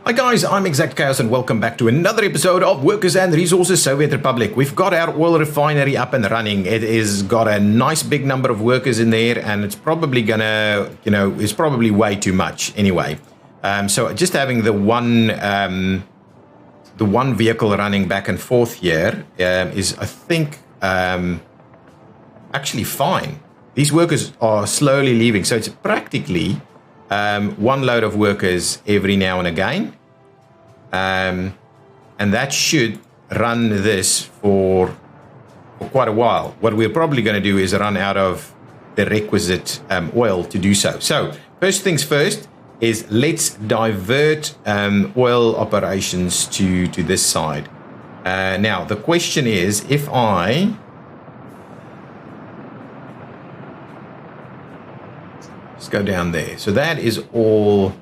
Hi guys, I'm ExactChaos and welcome back to another episode of Workers and Resources Soviet Republic. We've got our oil refinery up and running. It is got a nice big number of workers in there and it's probably gonna, it's probably way too much anyway. So just having the one vehicle running back and forth here is, I think, actually fine. These workers are slowly leaving, so it's practically one load of workers every now and again, and that should run this for quite a while. What we're probably going to do is run out of the requisite oil to do so. So first things first is let's divert oil operations to this side. Now the question is, if I go down there. So that is all.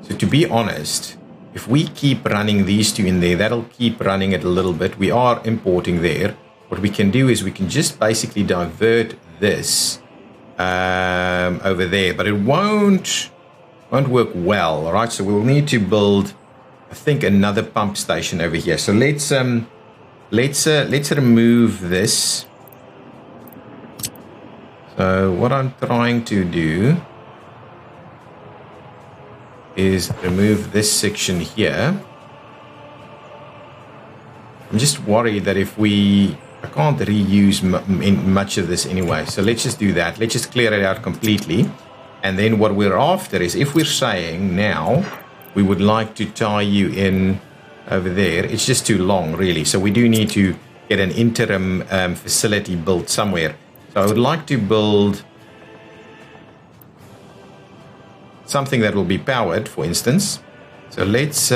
So to be honest, if we keep running these two in there, that'll keep running it a little bit. We are importing there. What we can do is we can just basically divert this over there, but it won't work well. All right, so we'll need to build, I think, another pump station over here. So let's remove this. So what I'm trying to do is remove this section here. I'm just worried that if I can't reuse much of this anyway. So let's just do that. Let's just clear it out completely. And then what we're after is, if we're saying now we would like to tie you in over there, it's just too long really. So we do need to get an interim facility built somewhere. So I would like to build something that will be powered, for instance. So let's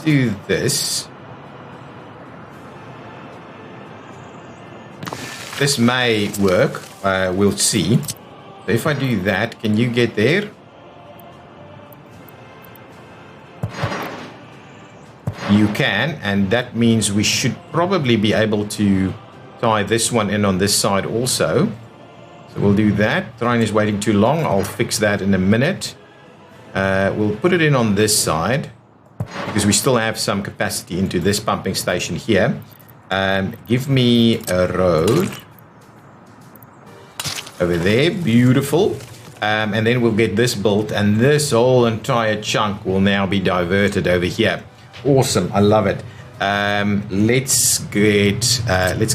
do this. This may work. We'll see. So if I do that, can you get there? You can, and that means we should probably be able to tie this one in on this side also. So we'll do that. Train is waiting too long. I'll fix that in a minute. We'll put it in on this side because we still have some capacity into this pumping station here. Give me a road over there. Beautiful. And then we'll get this built, and this whole entire chunk will now be diverted over here. Awesome. I love it. Let's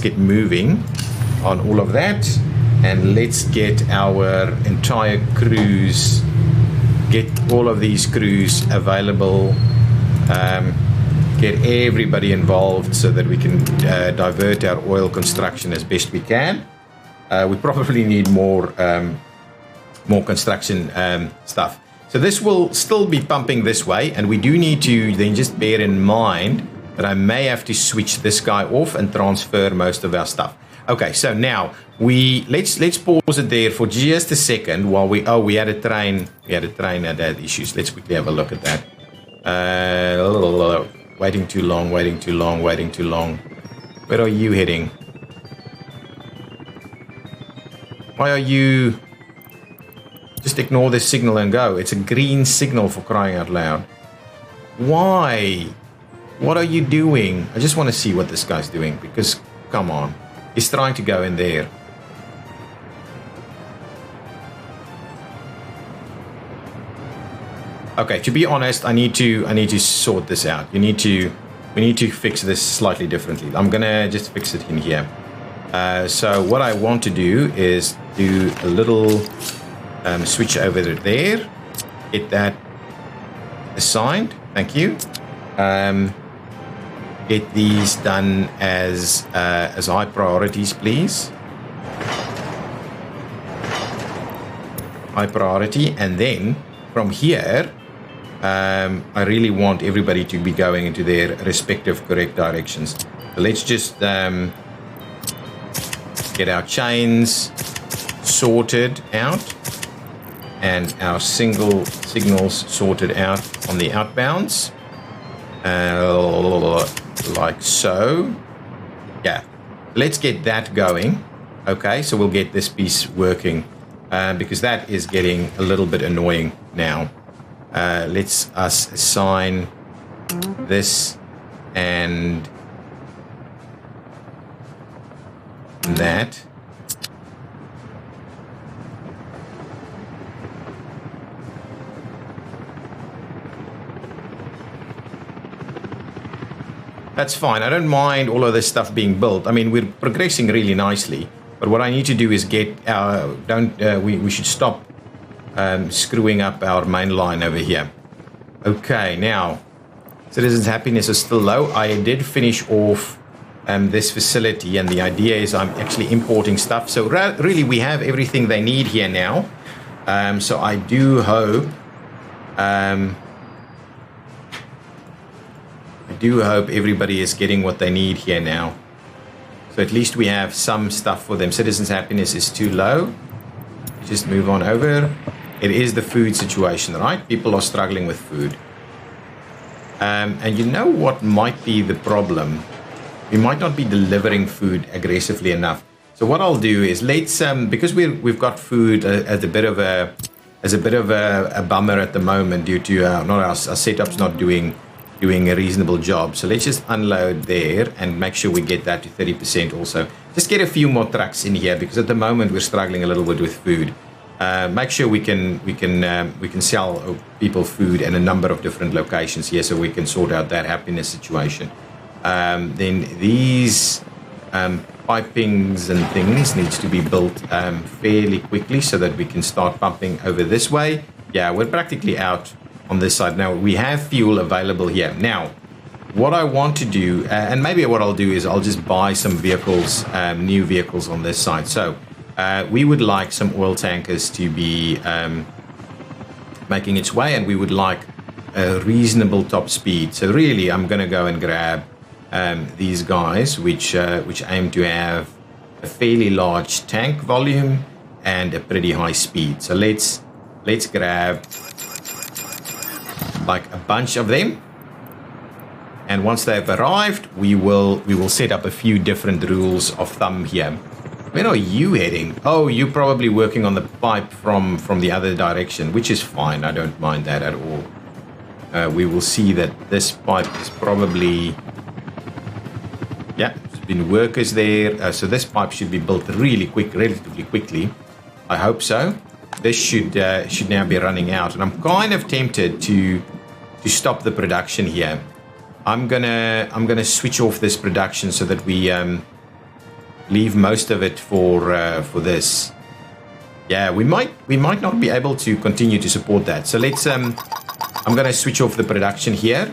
get moving on all of that, and let's get our entire crews, get all of these crews available, get everybody involved so that we can divert our oil construction as best we can. We probably need more construction stuff. So this will still be pumping this way, and we do need to then just bear in mind that I may have to switch this guy off and transfer most of our stuff. Okay, so now let's pause it there for just a second while we had a train that had issues. Let's quickly have a look at that. Waiting too long. Where are you heading? Why are you? Just ignore this signal and go. It's a green signal, for crying out loud. Why? What are you doing? I just want to see what this guy's doing, because, come on. He's trying to go in there. Okay, to be honest, I need to sort this out. We need to fix this slightly differently. I'm gonna just fix it in here. So what I want to do is do a little switch over there. Get that assigned. Thank you. Get these done as high priorities, please. High priority, and then from here, I really want everybody to be going into their respective correct directions. So let's just get our chains sorted out and our signals sorted out on the outbounds. Like so. Yeah, let's get that going. Okay, so we'll get this piece working. because that is getting a little bit annoying now. Let's us assign this and that. That's fine. I don't mind all of this stuff being built. I mean, we're progressing really nicely. But what I need to do is get our... we should stop screwing up our main line over here. Okay, now, citizens' happiness is still low. I did finish off this facility, and the idea is I'm actually importing stuff. So really, we have everything they need here now. So I do hope... everybody is getting what they need here now. So at least we have some stuff for them. Citizens' happiness is too low. Just move on over. It is the food situation, right? People are struggling with food. And you know what might be the problem? We might not be delivering food aggressively enough. So what I'll do is let's because we've got food as a bit of a bummer at the moment due to our setup's not doing a reasonable job. So let's just unload there and make sure we get that to 30% also. Just get a few more trucks in here because at the moment we're struggling a little bit with food. Make sure we can sell people food in a number of different locations here so we can sort out that happiness situation. Then these pipings and things needs to be built fairly quickly so that we can start pumping over this way. Yeah, we're practically out on this side. Now we have fuel available here. Now what I want to do, and maybe what I'll do is I'll just buy some vehicles, new vehicles on this side. So we would like some oil tankers to be making its way, and we would like a reasonable top speed. So really I'm going to go and grab these guys which aim to have a fairly large tank volume and a pretty high speed. So let's grab like a bunch of them, and once they've arrived we will set up a few different rules of thumb here. Where are you heading? Oh, you're probably working on the pipe from the other direction, which is fine. I don't mind that at all. We will see that this pipe is probably, yeah, there's been workers there, so this pipe should be built relatively quickly. I hope so. This should now be running out, and I'm kind of tempted to stop the production here. I'm gonna switch off this production so that we leave most of it for this. Yeah, we might not be able to continue to support that. So let's I'm gonna switch off the production here.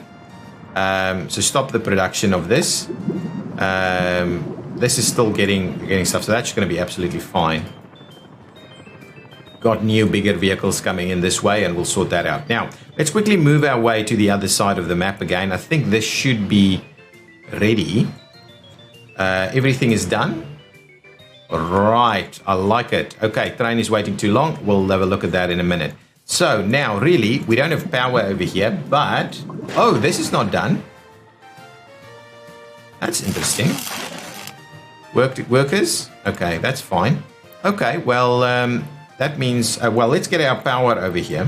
So stop the production of this. This is still getting stuff, so that's going to be absolutely fine. Got new bigger vehicles coming in this way, and we'll sort that out. Now let's quickly move our way to the other side of the map again. I think this should be ready. Everything is done. Right, I like it. Okay, train is waiting too long. We'll have a look at that in a minute. So now really we don't have power over here, but oh, this is not done. That's interesting. Workers? Okay, that's fine. Okay, well that means, well, let's get our power over here.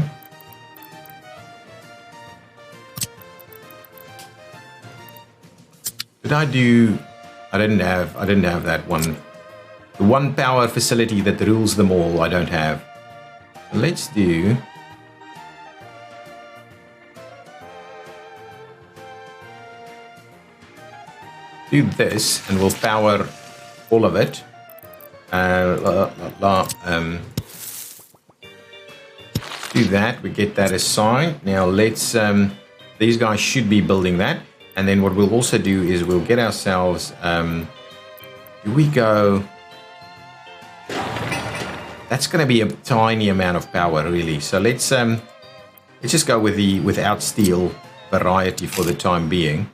Did I do... I didn't have that one. The one power facility that rules them all, I don't have. Let's do... do this, and we'll power all of it. Do that, we get that assigned. Now let's these guys should be building that, and then what we'll also do is we'll get ourselves do we go, that's going to be a tiny amount of power really, so let's just go with the without steel variety for the time being.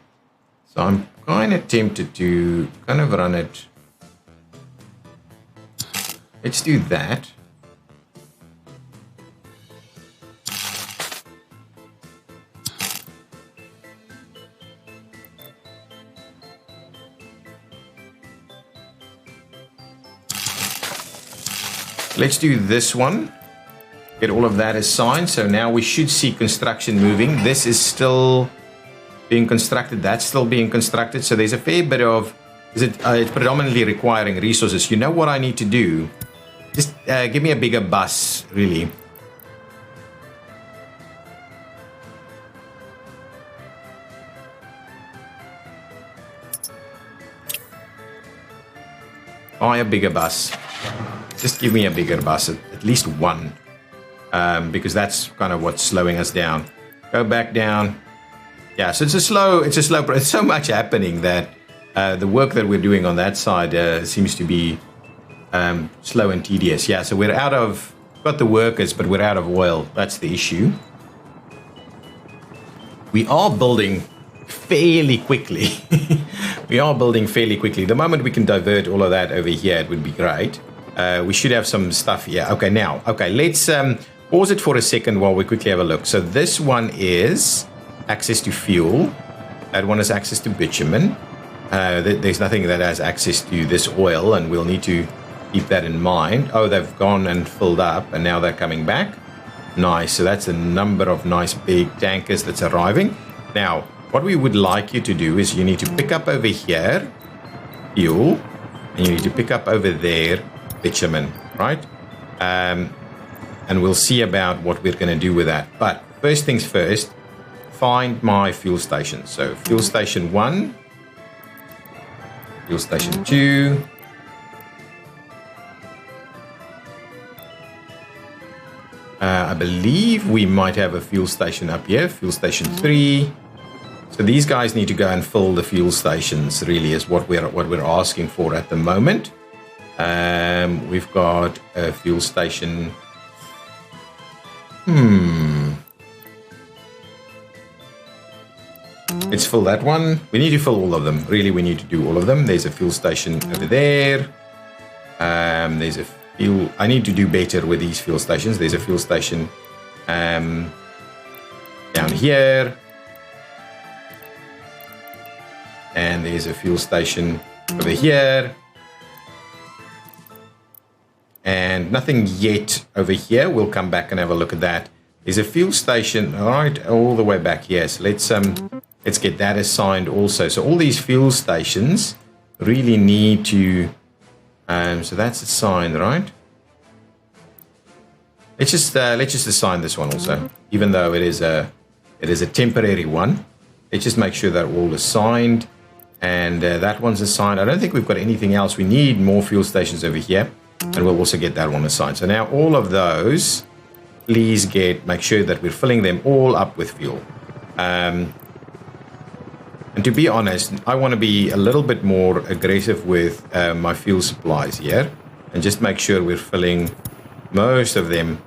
So I'm kind of tempted to kind of run it. Let's do that. Let's do this one. Get all of that assigned. So now we should see construction moving. This is still being constructed. That's still being constructed. So there's a fair bit of, it's predominantly requiring resources. You know what I need to do? Just give me a bigger bus, really. Buy a bigger bus. Just give me a bigger bus, at least one. Because that's kind of what's slowing us down. Go back down. Yeah, so it's so much happening that the work that we're doing on that side seems to be slow and tedious. Yeah, so we're got the workers, but we're out of oil. That's the issue. We are building fairly quickly. The moment we can divert all of that over here, it would be great. We should have some stuff here. Okay, let's pause it for a second while we quickly have a look. So this one is access to fuel. That one is access to bitumen. There's nothing that has access to this oil, and we'll need to keep that in mind. Oh, they've gone and filled up, and now they're coming back. Nice. So that's a number of nice big tankers that's arriving. Now, what we would like you to do is you need to pick up over here fuel, and you need to pick up over there bitumen, right? And we'll see about what we're going to do with that. But first things first, find my fuel station. So fuel station 1, fuel station 2, I believe we might have a fuel station up here, fuel station 3. So these guys need to go and fill the fuel stations, really, is what we're asking for at the moment. We've got a fuel station. Let's fill that one. We need to fill all of them. Really, we need to do all of them. There's a fuel station over there. There's a fuel. I need to do better with these fuel stations. There's a fuel station down here. And there's a fuel station over here. And nothing yet over here. We'll come back and have a look at that. There's a fuel station right all the way back here. So let's get that assigned also. So all these fuel stations really need to. So that's assigned, right? Let's just assign this one also, even though it is a temporary one. Let's just make sure they're all assigned. And that one's assigned. I don't think we've got anything else. We need more fuel stations over here. And we'll also get that one assigned. So now all of those, please make sure that we're filling them all up with fuel. And to be honest, I want to be a little bit more aggressive with my fuel supplies here. And just make sure we're filling most of them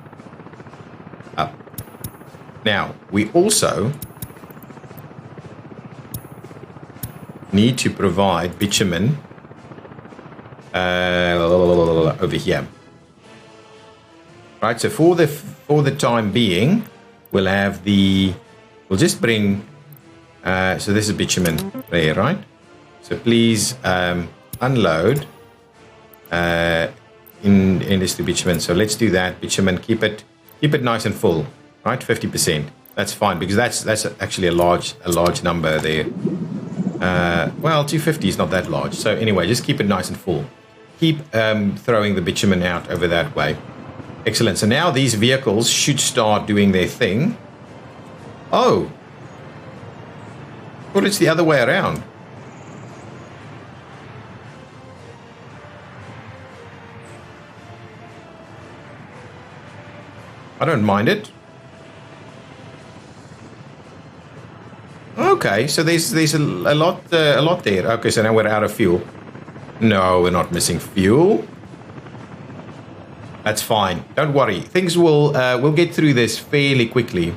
up. Now, we also need to provide bitumen over here. Right, so for the time being, we'll just bring, so this is bitumen there, right? So please unload in this to bitumen. So let's do that. Bitumen, keep it nice and full, right? 50%. That's fine, because that's actually a large number there. Well, 250 is not that large. So anyway, just keep it nice and full. Keep throwing the bitumen out over that way. Excellent. So now these vehicles should start doing their thing. Oh. But it's the other way around. I don't mind it. Okay, so there's a lot there. Okay, so now we're out of fuel. No, we're not missing fuel. That's fine. Don't worry. Things we'll get through this fairly quickly.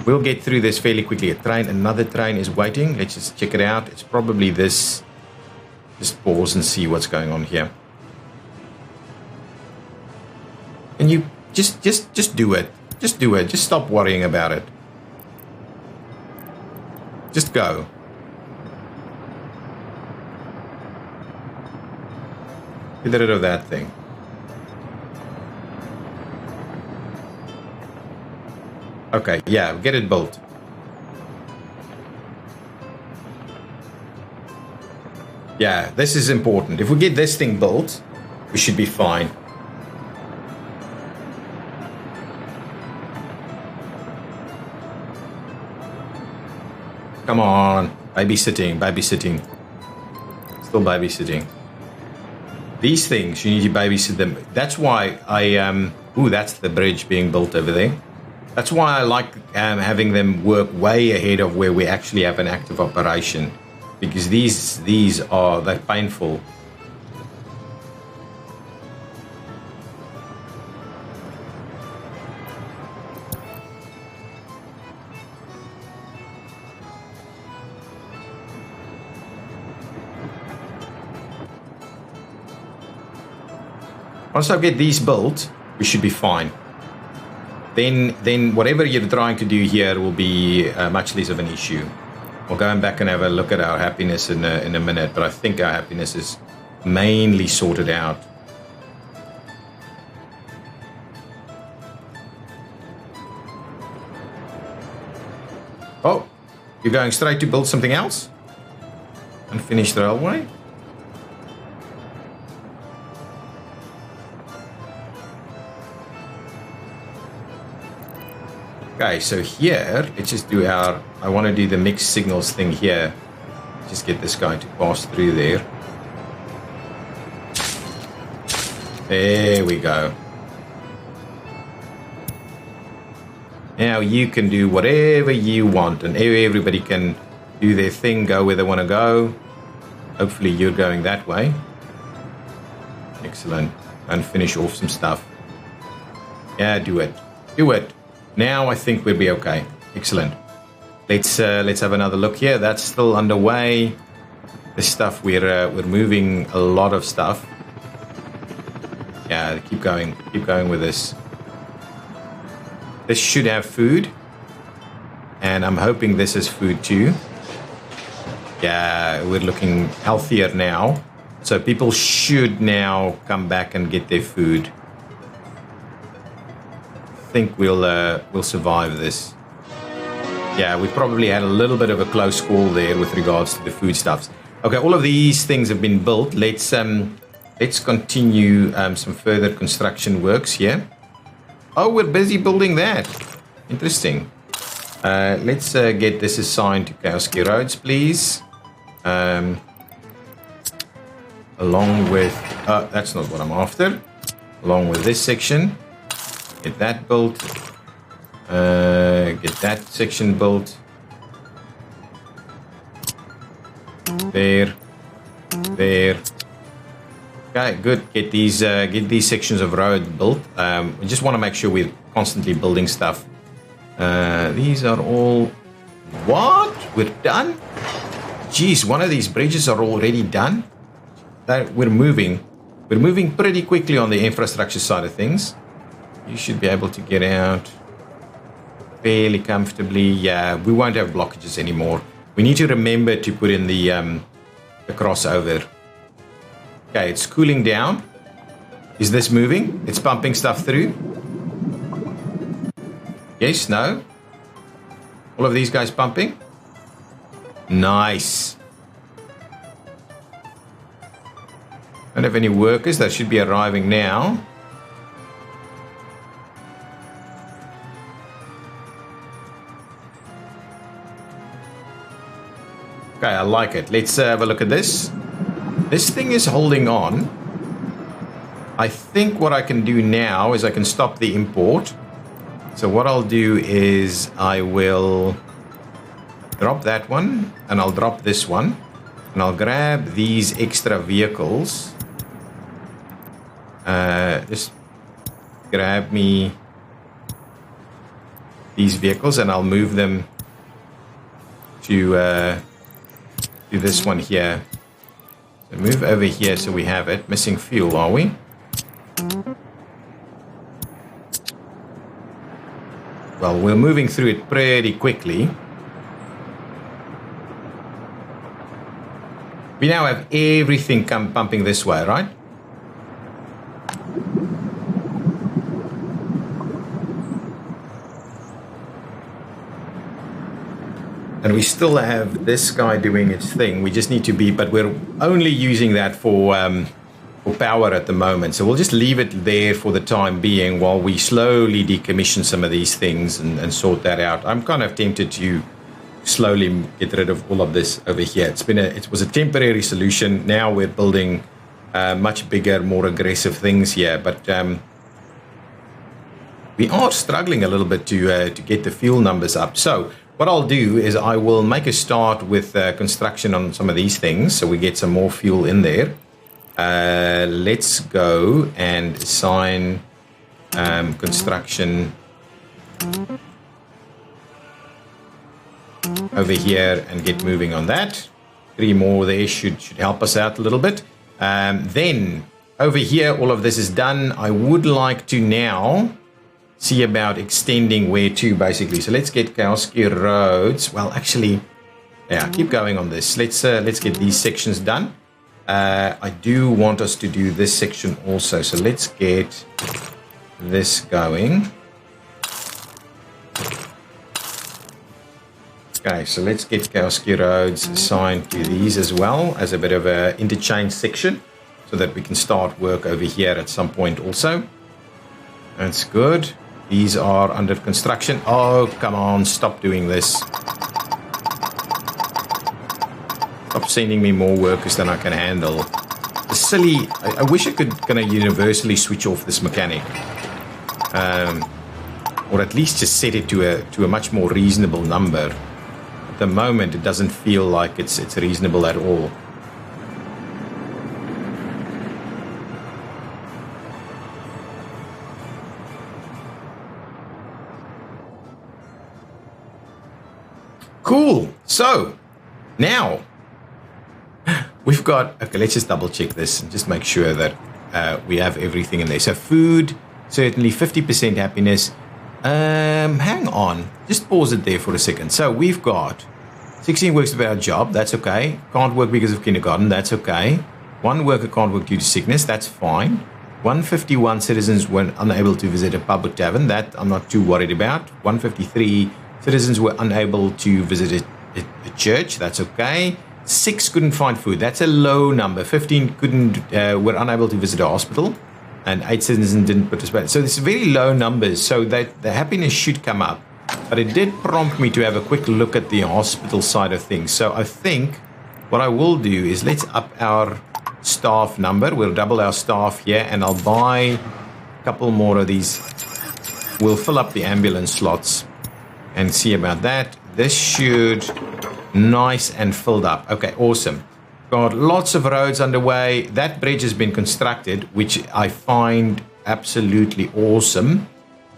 Another train is waiting. Let's just check it out. It's probably this. Just pause and see what's going on here. And you just do it. Just do it. Just stop worrying about it. Just go. Get rid of that thing. Okay, yeah, get it built. Yeah, this is important. If we get this thing built, we should be fine. Come on. Babysitting, babysitting. Still babysitting. These things, you need to babysit them. That's why ooh, that's the bridge being built over there. That's why I like having them work way ahead of where we actually have an active operation. Because these are that painful. Once I get these built, we should be fine. Then whatever you're trying to do here will be much less of an issue. We'll go back and have a look at our happiness in a minute, but I think our happiness is mainly sorted out. Oh, you're going straight to build something else? Unfinished railway? Okay, so here, let's just do I want to do the mixed signals thing here. Just get this guy to pass through there. There we go. Now you can do whatever you want and everybody can do their thing, go where they want to go. Hopefully you're going that way. Excellent. And finish off some stuff. Yeah, do it. Do it. Now I think we'll be okay. Excellent. Let's have another look here. That's still underway. This stuff we're moving a lot of stuff. Yeah, keep going with this. This should have food, and I'm hoping this is food too. Yeah, we're looking healthier now, so people should now come back and get their food. I think we'll survive this. Yeah, we probably had a little bit of a close call there with regards to the foodstuffs. Okay, all of these things have been built. Let's continue some further construction works here. Oh, we're busy building that. Interesting. Let's get this assigned to Kowski Roads, please. Along with that's not what I'm after. Along with this section. Get that built. Get that section built. There. There. Okay, good. Get these sections of road built. We just want to make sure we're constantly building stuff. These are all... What? We're done? Geez, one of these bridges are already done? We're moving. We're moving pretty quickly on the infrastructure side of things. You should be able to get out fairly comfortably. Yeah, we won't have blockages anymore. We need to remember to put in the crossover. Okay, it's cooling down. Is this moving? It's pumping stuff through. Yes, no? All of these guys pumping? Nice. Don't have any workers. They should be arriving now. Okay, I like it. Let's have a look at this. This thing is holding on. I think what I can do now is I can stop the import. So what I'll do is I will drop that one and I'll drop this one and I'll grab these extra vehicles. Just grab me these vehicles and I'll move them to this one here. So move over here so we have it. Missing fuel, are we? Well, we're moving through it pretty quickly. We now have everything pumping this way, right? And we still have this guy doing its thing. We just need to be, but we're only using that for power at the moment. So we'll just leave it there for the time being while we slowly decommission some of these things and sort that out. I'm kind of tempted to slowly get rid of all of this over here. It was a temporary solution. Now we're building much bigger, more aggressive things here, but we are struggling a little bit to get the fuel numbers up. So what I'll do is I will make a start with construction on some of these things so we get some more fuel in there. Let's go and assign construction over here and get moving on that. 3 more there should help us out a little bit. Then over here, all of this is done. I would like to now see about extending where to, basically. So let's get Kowski roads. Well, actually, yeah, keep going on this. Let's get these sections done. I do want us to do this section also. So let's get this going. Okay, so let's get Kowski roads assigned to these as well as a bit of a interchange section so that we can start work over here at some point also. That's good. These are under construction. Oh, come on, stop doing this. Stop sending me more workers than I can handle. The silly, I wish I could kind of universally switch off this mechanic. Or at least just set it to a much more reasonable number. At the moment, it doesn't feel like it's reasonable at all. Cool. So now we've got, okay, let's just double check this and just make sure that we have everything in there. So food, certainly 50% happiness. Hang on, just pause it there for a second. So we've got 16 works without a job, that's okay. Can't work because of kindergarten, that's okay. 1 worker can't work due to sickness, that's fine. 151 citizens were unable to visit a pub or tavern, that I'm not too worried about. 153 citizens were unable to visit a church, that's okay. 6 couldn't find food, that's a low number. 15 were unable to visit a hospital. And 8 citizens didn't participate. So it's very low numbers, so that the happiness should come up. But it did prompt me to have a quick look at the hospital side of things. So I think what I will do is let's up our staff number. We'll double our staff here, and I'll buy a couple more of these. We'll fill up the ambulance slots and see about that. This should nice and filled up. Okay, awesome. Got lots of roads underway. That bridge has been constructed, which I find absolutely awesome.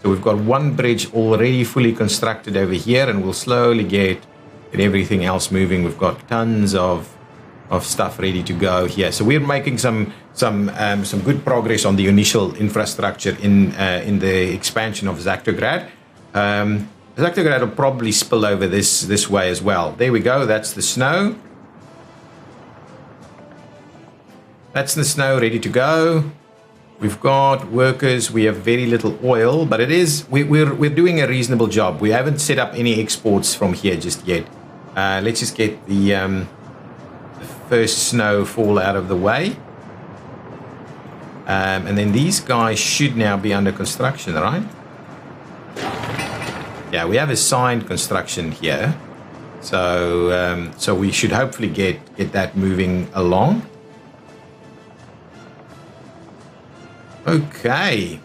So we've got 1 bridge already fully constructed over here, and we'll slowly get everything else moving. We've got tons of stuff ready to go here. So we're making some good progress on the initial infrastructure in the expansion of Zactograd. Zactograd will probably spill over this way as well. There we go. That's the snow. That's the snow ready to go. We've got workers. We have very little oil, but we're doing a reasonable job. We haven't set up any exports from here just yet. Let's just get the first snow fall out of the way. And then these guys should now be under construction, right? Yeah, we have assigned construction here. So we should hopefully get that moving along. Okay.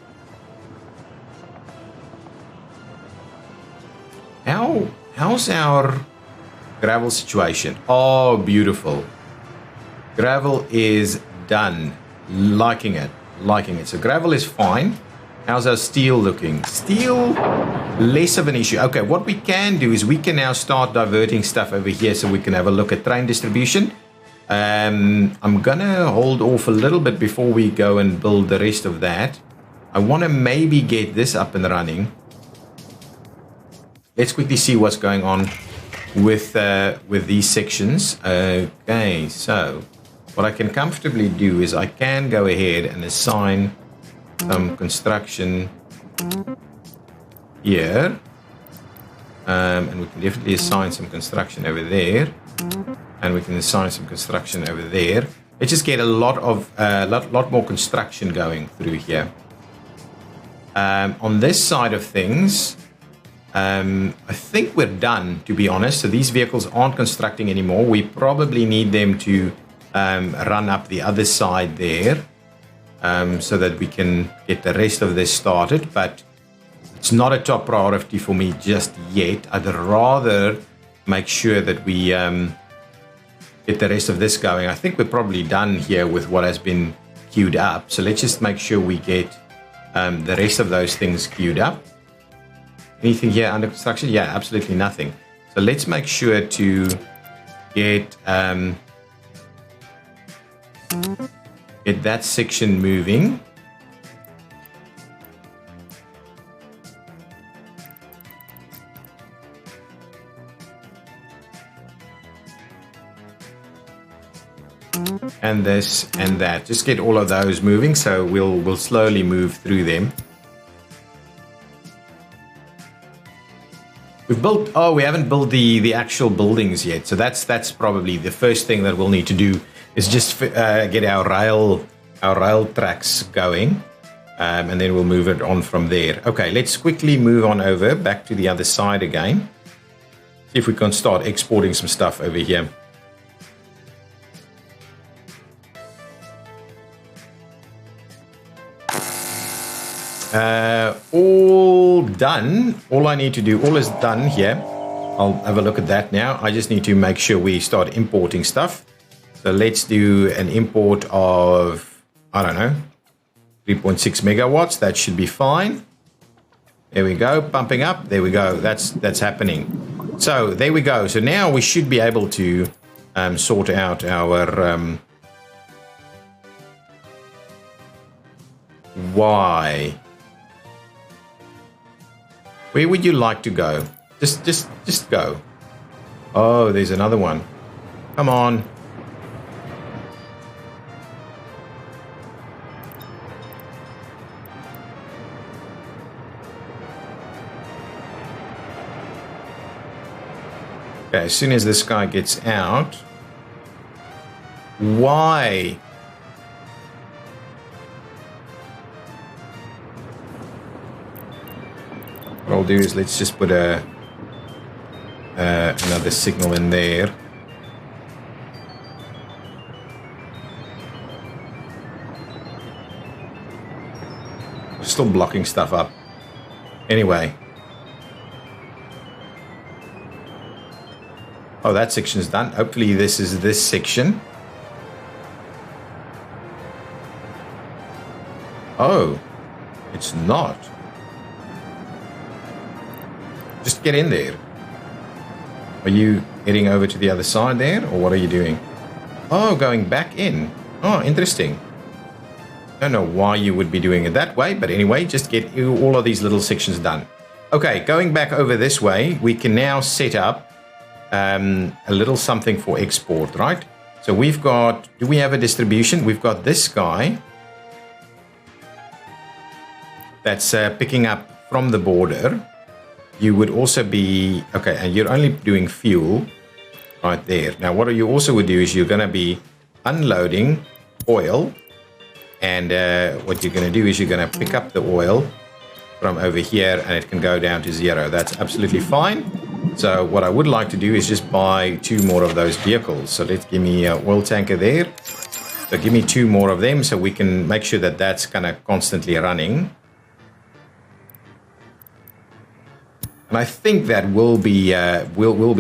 How's our gravel situation? Oh, beautiful. Gravel is done. Liking it. So gravel is fine. How's our steel looking? Steel, less of an issue. Okay, what we can do is we can now start diverting stuff over here so we can have a look at train distribution. I'm gonna hold off a little bit before we go and build the rest of that. I want to maybe get this up and running. Let's quickly see what's going on with these sections. Okay, so what I can comfortably do is I can go ahead and assign some construction here. And we can definitely assign some construction over there. And we can assign some construction over there. Let's just get a lot more construction going through here. On this side of things, I think we're done, to be honest. So these vehicles aren't constructing anymore. We probably need them to run up the other side there, so that we can get the rest of this started. But it's not a top priority for me just yet. I'd rather make sure that we get the rest of this going. I think we're probably done here with what has been queued up. So let's just make sure we get the rest of those things queued up. Anything here under construction? Yeah, absolutely nothing. So let's make sure to get that section moving. And this and that. Just get all of those moving, so we'll slowly move through them. We've built. Oh, we haven't built the actual buildings yet. So that's probably the first thing that we'll need to do is just get our rail tracks going, and then we'll move it on from there. Okay, let's quickly move on over back to the other side again. See if we can start exporting some stuff over here. All done. All I need to do, all is done here. I'll have a look at that now. I just need to make sure we start importing stuff. So let's do an import of, I don't know, 3.6 megawatts. That should be fine. There we go, pumping up. There we go. That's happening. So there we go. So now we should be able to sort out our why. Where would you like to go? Just go. Oh, there's another one. Come on. Okay, as soon as this guy gets out. Why? What I'll do is let's just put another signal in there. Still blocking stuff up. Anyway. Oh, that section's done. Hopefully this is this section. Oh, it's not. Just get in there. Are you heading over to the other side there, or what are you doing? Oh, going back in. Oh, interesting. Don't know why you would be doing it that way, but anyway, just get all of these little sections done. Okay, going back over this way, we can now set up a little something for export, right? So we've got, do we have a distribution? We've got this guy that's picking up from the border. You would also be, okay, and you're only doing fuel right there. Now, what you also would do is you're going to be unloading oil. And what you're going to do is you're going to pick up the oil from over here and it can go down to 0. That's absolutely fine. So what I would like to do is just buy 2 more of those vehicles. So let's give me an oil tanker there. So give me 2 more of them so we can make sure that that's kind of constantly running. And I think that will be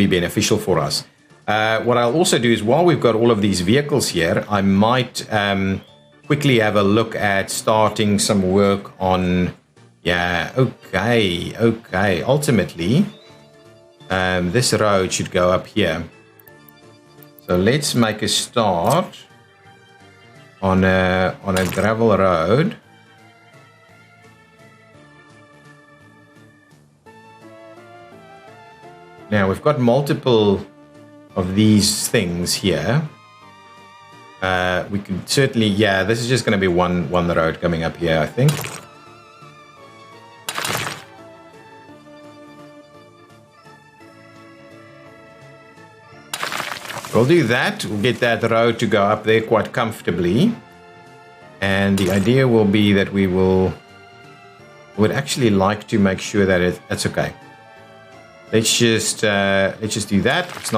beneficial for us. What I'll also do is while we've got all of these vehicles here, I might quickly have a look at starting some work on, yeah, okay. Ultimately, this road should go up here. So let's make a start on a gravel road. Now we've got multiple of these things here. We could certainly, yeah, this is just going to be one road coming up here, I think. We'll do that. We'll get that road to go up there quite comfortably. And the idea will be that we would actually like to make sure that that's okay. Let's just do that. It's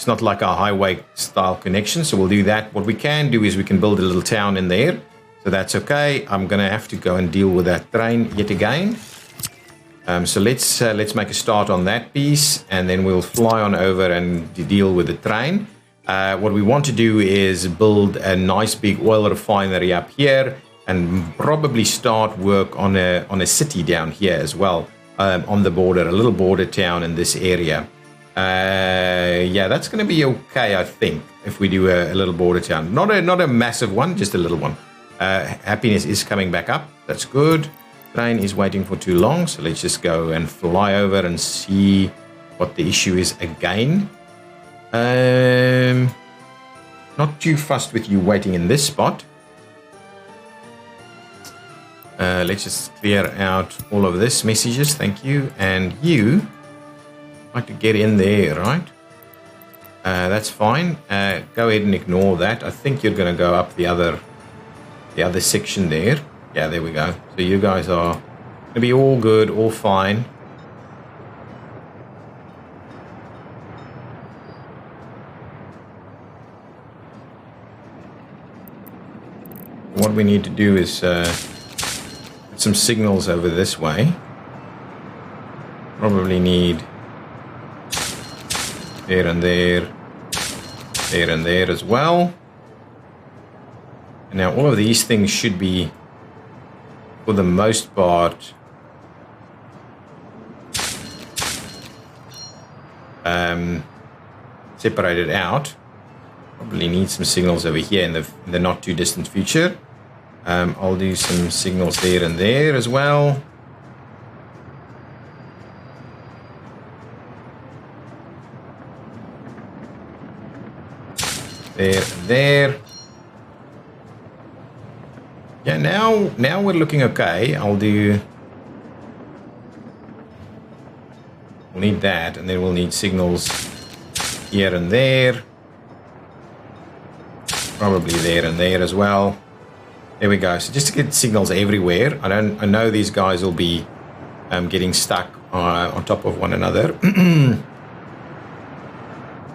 not like a highway style connection, so we'll do that. What we can do is we can build a little town in there, so that's okay. I'm gonna have to go and deal with that train yet again. So let's make a start on that piece, and then we'll fly on over and deal with the train. What we want to do is build a nice big oil refinery up here, and probably start work on a city down here as well, on the border, a little border town in this area. Yeah, that's going to be okay, I think, if we do a little border town. Not a massive one, just a little one. Happiness is coming back up. That's good. Train is waiting for too long, so let's just go and fly over and see what the issue is again. Not too fussed with you waiting in this spot. Let's just clear out all of this messages. Thank you. And you like to get in there, right? That's fine. Go ahead and ignore that. I think you're going to go up the other section there. Yeah, there we go. So you guys are going to be all good, all fine. What we need to do is put some signals over this way. Probably need there and there, there and there as well. And now all of these things should be, for the most part, separated out. Probably need some signals over here in the not too distant future. I'll do some signals there and there as well. There and there. Yeah, now we're looking okay. We'll need that, and then we'll need signals here and there. Probably there and there as well. There we go. So just to get signals everywhere. I know these guys will be getting stuck on top of one another.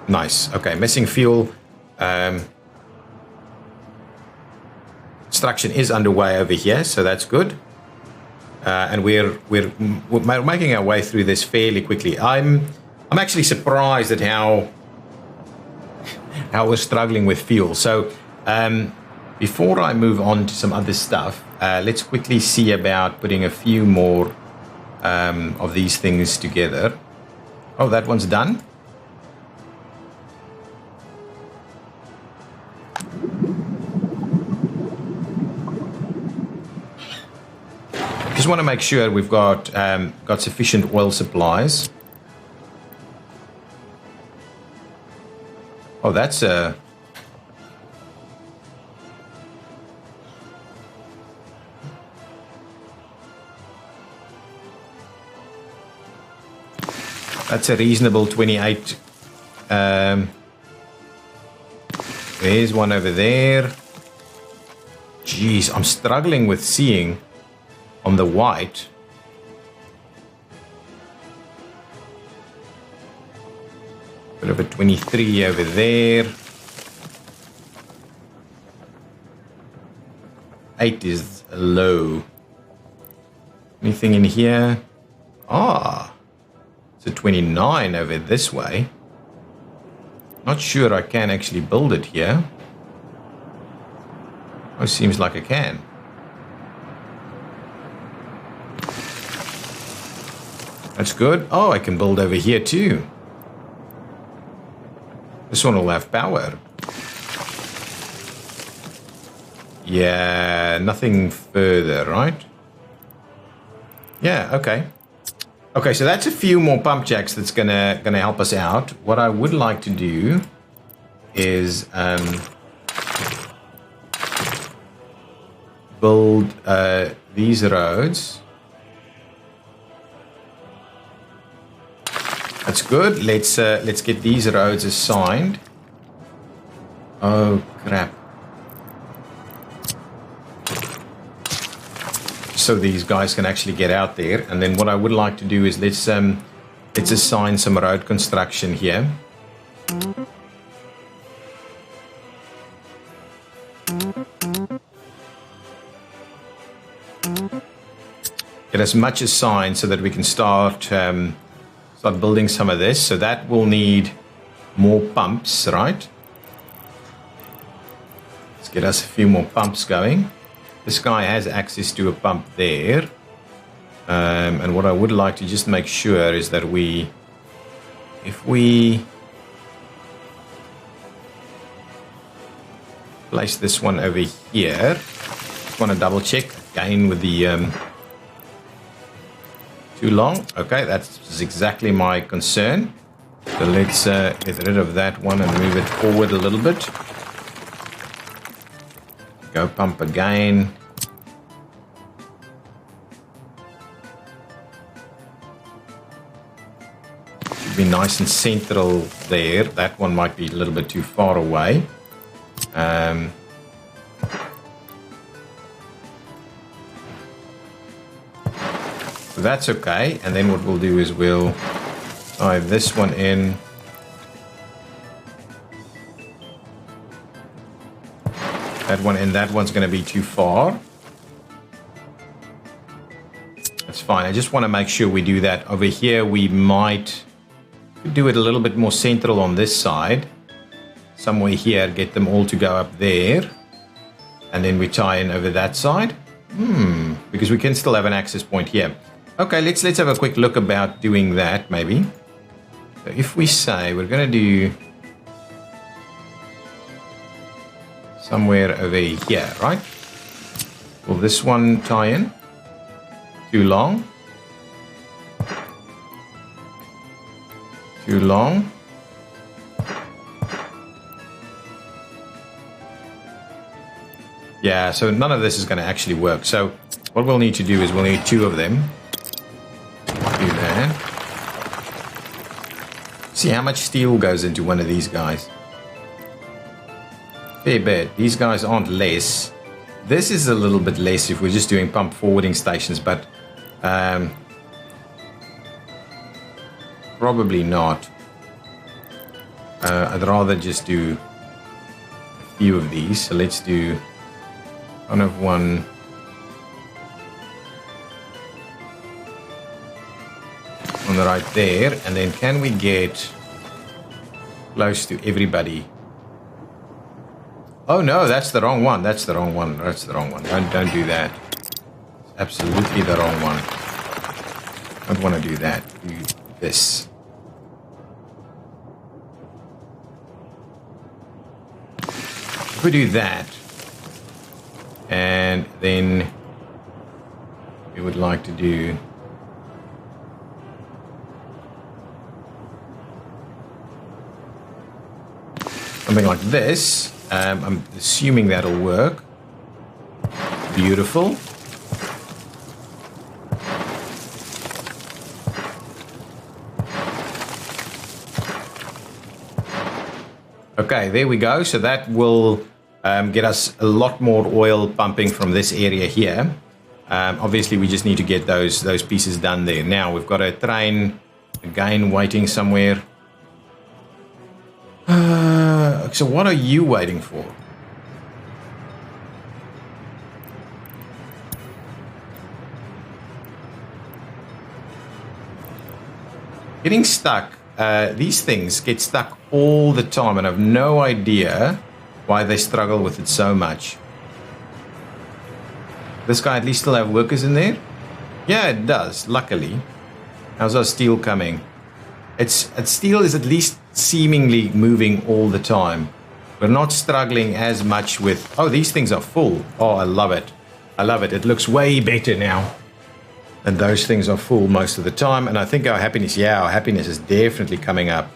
Nice. Okay, missing fuel. Construction is underway over here, so that's good. And we're making our way through this fairly quickly. I'm actually surprised at how we're struggling with fuel. So before I move on to some other stuff, let's quickly see about putting a few more of these things together. Oh, that one's done. Just want to make sure we've got sufficient oil supplies. Oh, that's a... That's a reasonable 28. There's one over there. Jeez, I'm struggling with seeing on the white. Bit of a 23 over there. 8 is low. Anything in here? Ah, it's a 29 over this way. Not sure I can actually build it here. Oh, seems like I can. That's good. Oh, I can build over here too. This one will have power. Yeah, nothing further, right? Yeah, okay. Okay, so that's a few more pump jacks that's gonna help us out. What I would like to do is build these roads That's good. Let's get these roads assigned. Oh crap. So these guys can actually get out there. And then what I would like to do is let's assign some road construction here. Get as much assigned so that we can start building some of this. So that will need more pumps, right? Let's get us a few more pumps going. This guy has access to a pump there. And what I would like to just make sure is that if we place this one over here, just want to double check again with the too long. Okay, that's exactly my concern. So let's get rid of that one and move it forward a little bit. Go pump again. Should be nice and central there. That one might be a little bit too far away. So that's okay. And then what we'll do is we'll dive this one in. That one, and that one's going to be too far. That's fine. I just want to make sure we do that. Over here, we might do it a little bit more central on this side. Somewhere here, get them all to go up there. And then we tie in over that side. Because we can still have an access point here. Okay, let's have a quick look about doing that, maybe. So if we say we're going to do somewhere over here, right? Will this one tie in? Too long? Too long? Yeah, so none of this is going to actually work. So what we'll need to do is we'll need two of them. Do that. See how much steel goes into one of these guys. Fair bit. These guys aren't less. This is a little bit less if we're just doing pump forwarding stations, but probably not. I'd rather just do a few of these. So let's do kind of one. On the right there. And then can we get close to everybody? Oh no, that's the wrong one. That's the wrong one. That's the wrong one. Don't do that. It's absolutely the wrong one. Don't want to do that. Do this. If we do that, and then we would like to do something like this. I'm assuming that'll work. Beautiful. Okay, there we go. So that will get us a lot more oil pumping from this area here. Obviously, we just need to get those pieces done there. Now, we've got a train, again, waiting somewhere. So what are you waiting for? Getting stuck. These things get stuck all the time, and I have no idea why they struggle with it so much. This guy at least still have workers in there? Yeah, it does, luckily. How's our steel coming? Steel is at least seemingly moving all the time. We're not struggling as much with... Oh, these things are full. Oh, I love it. I love it. It looks way better now. And those things are full most of the time. And I think our happiness is definitely coming up.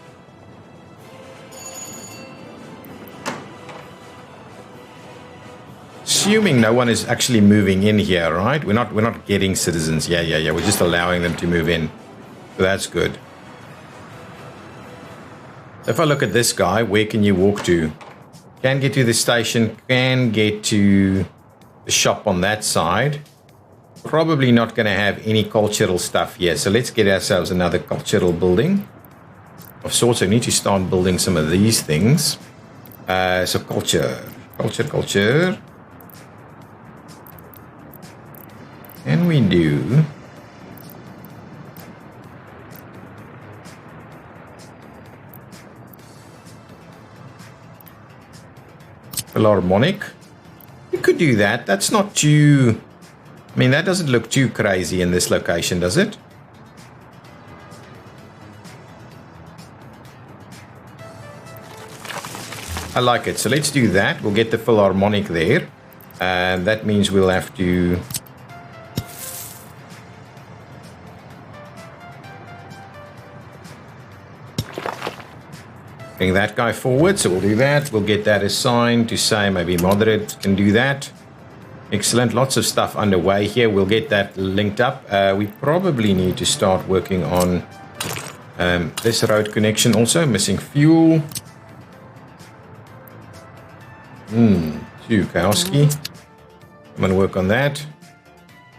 Assuming no one is actually moving in here, right? We're not getting citizens. Yeah. We're just allowing them to move in. So that's good. If I look at this guy, where can you walk to? Can get to the station, can get to the shop on that side. Probably not going to have any cultural stuff here. So let's get ourselves another cultural building of sorts. I need to start building some of these things. So culture. Can we do... Philharmonic? We could do that. That's not too... I mean, that doesn't look too crazy in this location, does it? I like it. So let's do that. We'll get the Philharmonic there. And that means we'll have to... bring that guy forward. So we'll do that. We'll get that assigned to say maybe moderate can do that. Excellent. Lots of stuff underway here. We'll get that linked up. We probably need to start working on this road connection also. Missing fuel. Kowski. I'm going to work on that.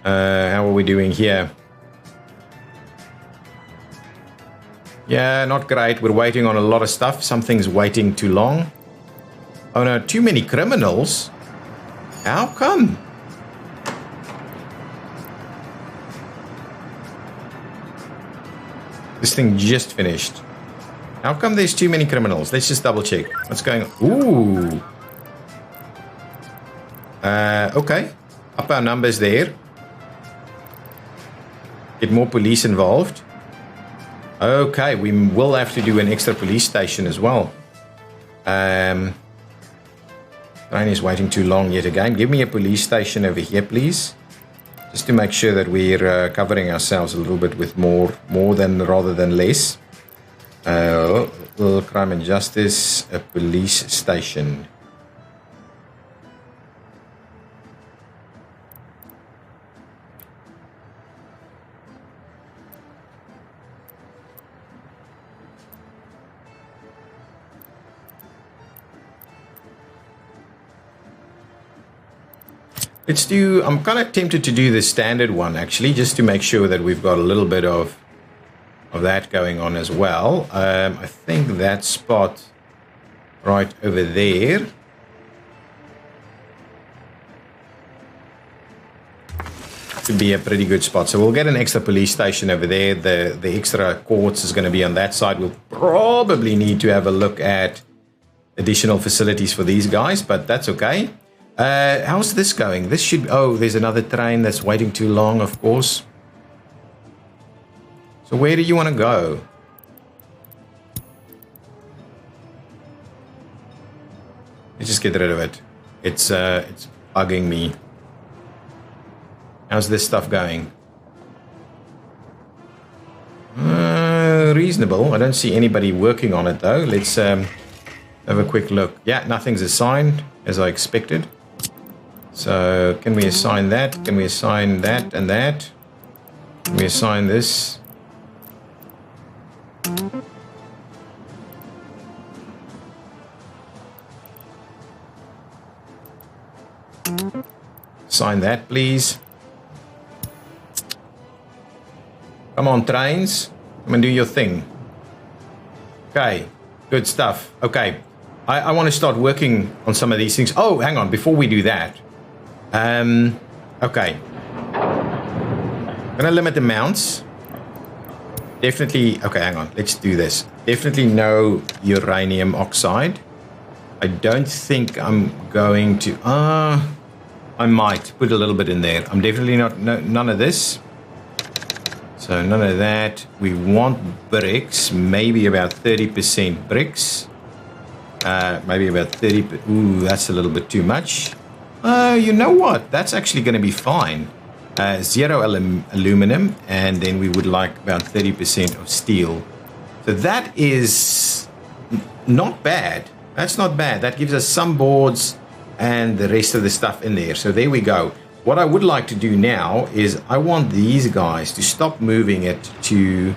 How are we doing here? Yeah, not great. We're waiting on a lot of stuff. Something's waiting too long. Oh no, too many criminals. How come? This thing just finished. How come there's too many criminals? Let's just double check. What's going on? Ooh. Okay. Up our numbers there. Get more police involved. Okay, we will have to do an extra police station as well. Train is waiting too long yet again. Give me a police station over here, please. Just to make sure that we're covering ourselves a little bit with more than rather than less. Crime and justice, a police station. Let's do, I'm kind of tempted to do the standard one actually, just to make sure that we've got a little bit of that going on as well. I think that spot right over there could be a pretty good spot. So we'll get an extra police station over there. The extra courts is going to be on that side. We'll probably need to have a look at additional facilities for these guys, but that's okay. How's this going? This should... Oh, there's another train that's waiting too long, of course. So where do you want to go? Let's just get rid of it. It's bugging me. How's this stuff going? Reasonable. I don't see anybody working on it, though. Let's have a quick look. Yeah, nothing's assigned, as I expected. So, can we assign that? Can we assign that and that? Can we assign this? Assign that, please. Come on, trains. Come and do your thing. Okay, good stuff. Okay, I want to start working on some of these things. Oh, hang on, before we do that. Okay. I'm gonna limit the mounts. Definitely, okay, hang on, let's do this. Definitely no uranium oxide. I don't think I'm going to, I might put a little bit in there. I'm definitely not, none of this. So none of that. We want bricks, maybe about 30% bricks. Maybe about 30, ooh, that's a little bit too much. You know what? That's actually going to be fine. Zero aluminum, and then we would like about 30% of steel. So that is not bad. That's not bad. That gives us some boards and the rest of the stuff in there. So there we go. What I would like to do now is I want these guys to stop moving it to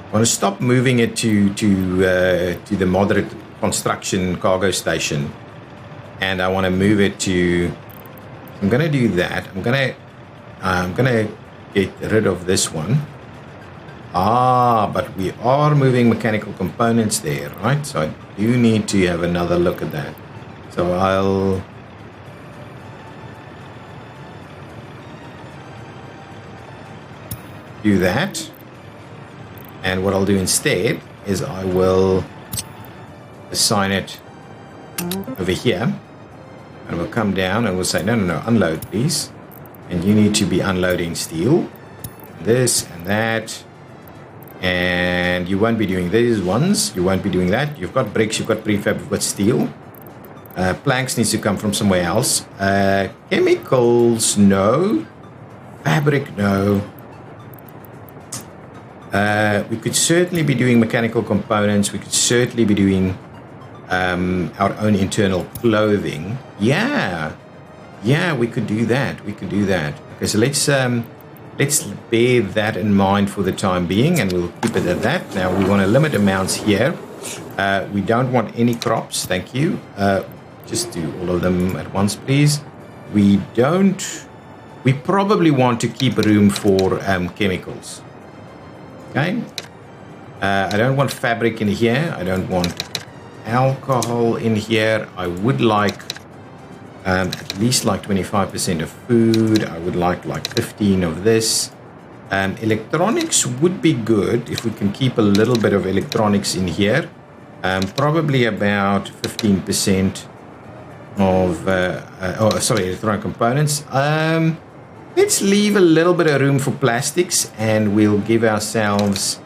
I want to stop moving it to the moderate construction cargo station, and I want to move it to. I'm going to do that. I'm gonna get rid of this one. But we are moving mechanical components there, right? So I do need to have another look at that. So I'll do that. And what I'll do instead is I will assign it over here. And we'll come down and we'll say, no, unload, please. And you need to be unloading steel. This and that. And you won't be doing these ones. You won't be doing that. You've got bricks, you've got prefab, you've got steel. Planks needs to come from somewhere else. Chemicals, no. Fabric, no. We could certainly be doing mechanical components. We could certainly be doing our own internal clothing. Yeah, we could do that. Okay, so let's bear that in mind for the time being, and we'll keep it at that. Now we want to limit amounts here. We don't want any crops, thank you. Just do all of them at once, please. We probably want to keep room for chemicals. Okay. I don't want fabric in here. I don't want alcohol in here. I would like at least like 25% of food. I would like 15 of this. Electronics would be good if we can keep a little bit of electronics in here. Probably about 15% of electronic components. Let's leave a little bit of room for plastics, and we'll give ourselves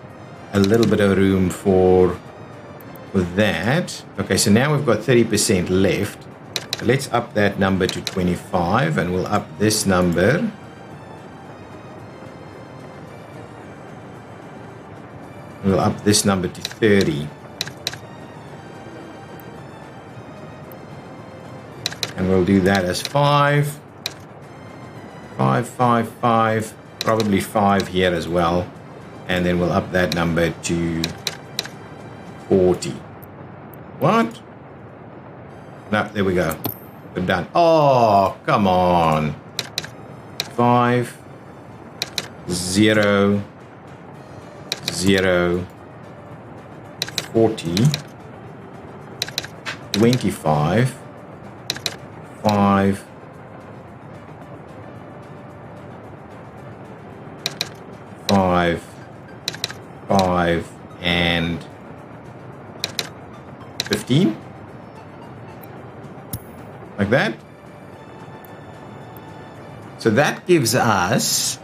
a little bit of room for that. Okay, so now we've got 30% left. So let's up that number to 25, and we'll up this number. We'll up this number to 30. And we'll do that as 5. 5, 5, 5. Probably 5 here as well. And then we'll up that number to 40. What? No, there we go. We're done. Oh, come on. 5, 0, 0, 40, 25, 5, 5, 5, and 15. Like that. So that gives us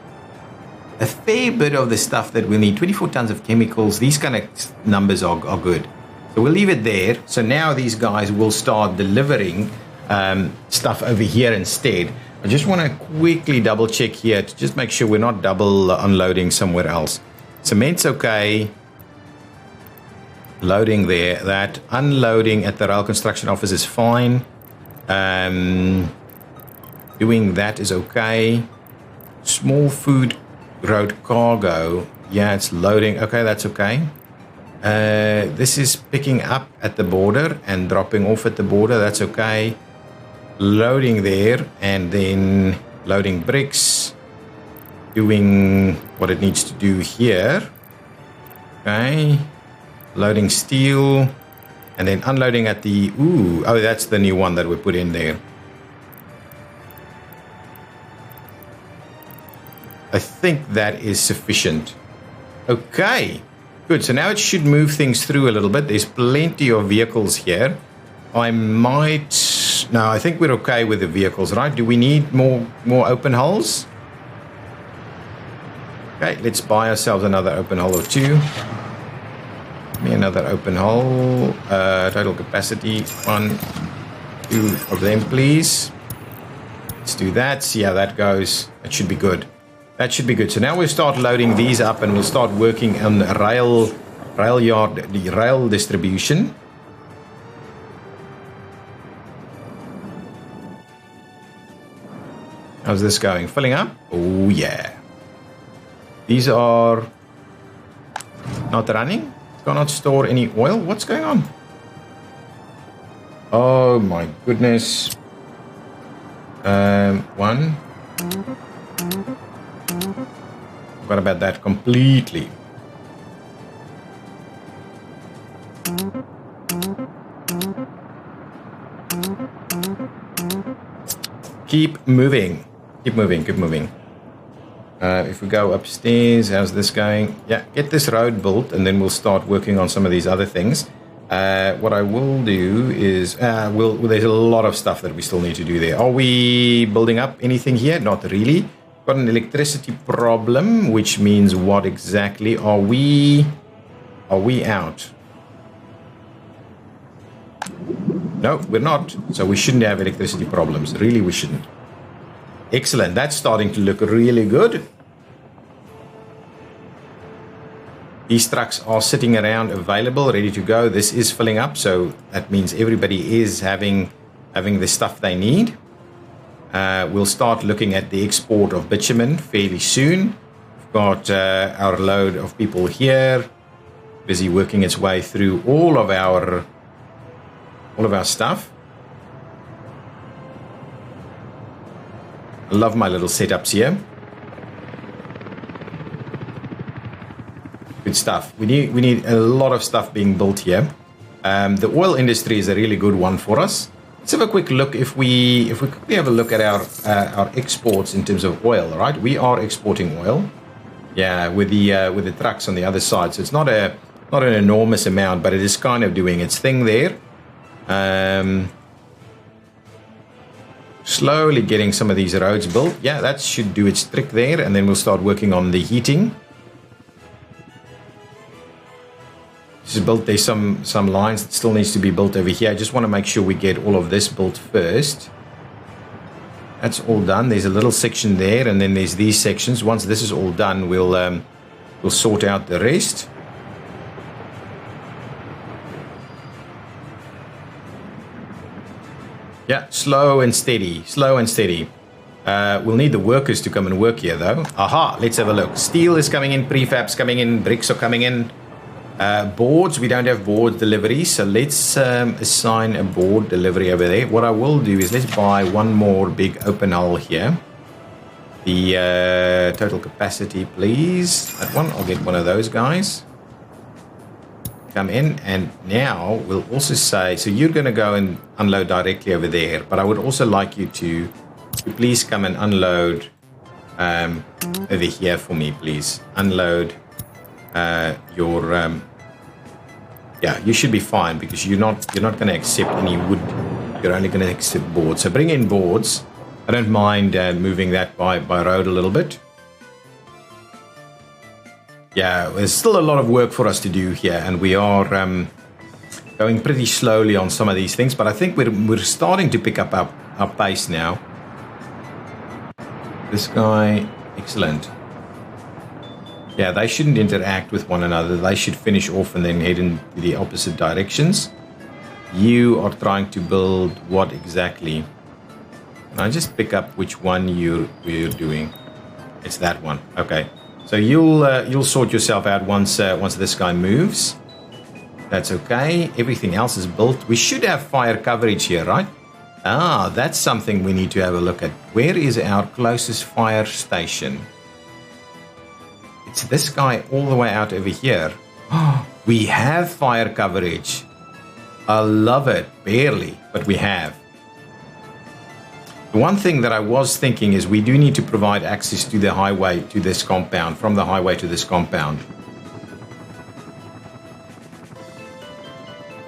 a fair bit of the stuff that we need. 24 tons of chemicals. These kind of numbers are good. So we'll leave it there. So now these guys will start delivering stuff over here instead. I just want to quickly double check here to just make sure we're not double unloading somewhere else. Cement's okay. Loading there. That unloading at the rail construction office is fine. Doing that is okay. Small food road cargo. Yeah, it's loading. Okay, that's okay. This is picking up at the border and dropping off at the border. That's okay. Loading there and then loading bricks. Doing what it needs to do here. Okay. Loading steel. And then unloading at the... Ooh, oh, that's the new one that we put in there. I think that is sufficient. Okay, good. So now it should move things through a little bit. There's plenty of vehicles here. I might... No, I think we're okay with the vehicles, right? Do we need more open holes? Okay, let's buy ourselves another open hole or two. Give me another open hole. Total capacity, 1, 2 of them, please. Let's do that. See how that goes. That should be good. That should be good. So now we'll start loading these up, and we'll start working on the rail yard, the rail distribution. How's this going? Filling up? Oh yeah. These are Not running? Cannot store any oil? What's going on? Oh my goodness. One. Forgot about that completely. Keep moving. Keep moving. Keep moving. If we go upstairs, how's this going? Yeah, get this road built, and then we'll start working on some of these other things. What I will do is, there's a lot of stuff that we still need to do there. Are we building up anything here? Not really. Got an electricity problem, which means what exactly? Are we out? No, we're not. So we shouldn't have electricity problems. Really, we shouldn't. Excellent. That's starting to look really good. These trucks are sitting around available, ready to go. This is filling up, so that means everybody is having the stuff they need. We'll start looking at the export of bitumen fairly soon. We've got our load of people here, busy working its way through all of our stuff. I love my little setups here. Good stuff. We need a lot of stuff being built here. The oil industry is a really good one for us. Let's have a quick look. If we quickly have a look at our exports in terms of oil, right? We are exporting oil. Yeah, with the trucks on the other side. So it's not an enormous amount, but it is kind of doing its thing there. Slowly getting some of these roads built. Yeah, that should do its trick there, and then we'll start working on the heating. This is built. There's some lines that still needs to be built over here. I just want to make sure we get all of this built first. That's all done. There's a little section there, and then there's these sections. Once this is all done, we'll sort out the rest. Yeah, slow and steady, slow and steady. We'll need the workers to come and work here, though. Aha, let's have a look. Steel is coming in, prefabs coming in, bricks are coming in. Boards, we don't have board delivery, so let's assign a board delivery over there. What I will do is let's buy one more big open hull here. The total capacity, please. That one, I'll get one of those guys. Come in, and now we'll also say, so you're going to go and unload directly over there, but I would also like you to please come and unload over here for me, please. Unload your yeah, you should be fine because you're not going to accept any wood. You're only going to accept boards. So bring in boards. I don't mind moving that by road a little bit. Yeah, there's still a lot of work for us to do here, and we are going pretty slowly on some of these things, but I think we're starting to pick up our pace now. This guy, excellent. Yeah, they shouldn't interact with one another. They should finish off and then head in the opposite directions. You are trying to build what exactly? Can I just pick up which one you're doing? It's that one. Okay. So you'll sort yourself out once this guy moves. That's okay. Everything else is built. We should have fire coverage here, right? Ah, that's something we need to have a look at. Where is our closest fire station? It's this guy all the way out over here. Oh, we have fire coverage. I love it. Barely, but we have. The one thing that I was thinking is we do need to provide access to the highway to this compound, from the highway to this compound.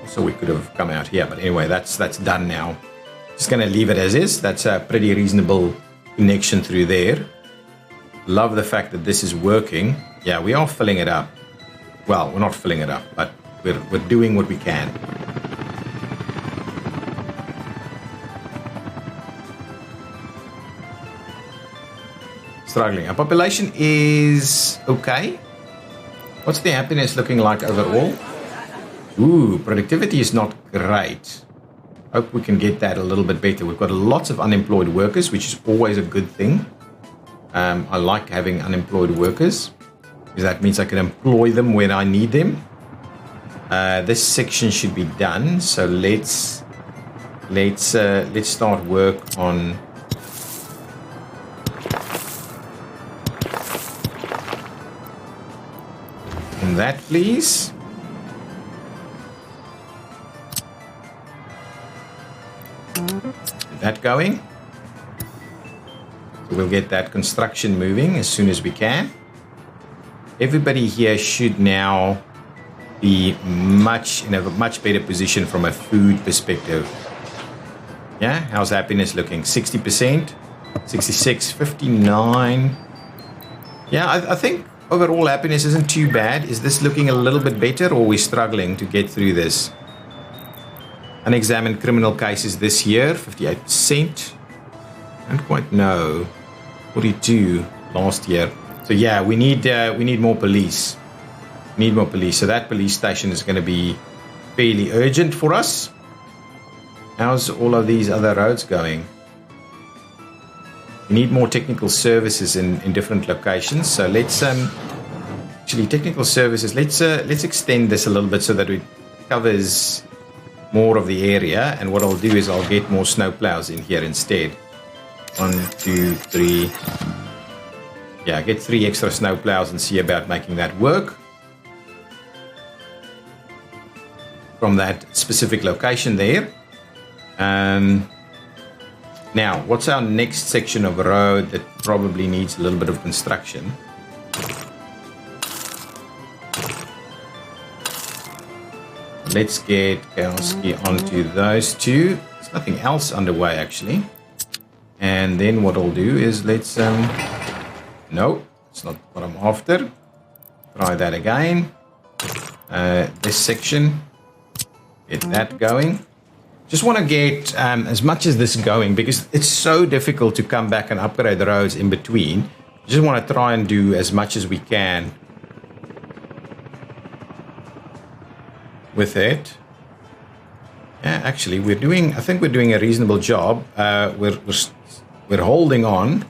So we could have come out here, but anyway, that's done now. Just going to leave it as is. That's a pretty reasonable connection through there. Love the fact that this is working. Yeah, we are filling it up. Well, we're not filling it up, but we're doing what we can. Struggling. Our population is okay. What's the happiness looking like overall? Ooh, productivity is not great. Hope we can get that a little bit better. We've got lots of unemployed workers, which is always a good thing. I like having unemployed workers. because that means I can employ them when I need them. This section should be done, so let's start work on that, please. Get that going. So we'll get that construction moving as soon as we can. Everybody here should now be in a much better position from a food perspective. Yeah, how's happiness looking? 60%, 66, 59. Yeah, I think overall happiness isn't too bad. Is this looking a little bit better, or are we struggling to get through this? Unexamined criminal cases this year, 58%. I don't quite know. 42 last year. So yeah, we need more police. Need more police. So that police station is going to be fairly urgent for us. How's all of these other roads going? We need more technical services in different locations. So let's actually technical services. Let's extend this a little bit so that it covers more of the area. And what I'll do is I'll get more snowplows in here instead. 1, 2, 3. Yeah, get 3 extra snowplows and see about making that work from that specific location there. Now, what's our next section of road that probably needs a little bit of construction? Let's get Kowski onto those two. There's nothing else underway, actually. And then what I'll do is let's... no, it's not what I'm after. Try that again. This section. Get that going. Just want to get as much as this going because it's so difficult to come back and upgrade the roads in between. Just want to try and do as much as we can with it. Yeah, actually, I think we're doing a reasonable job. We're holding on.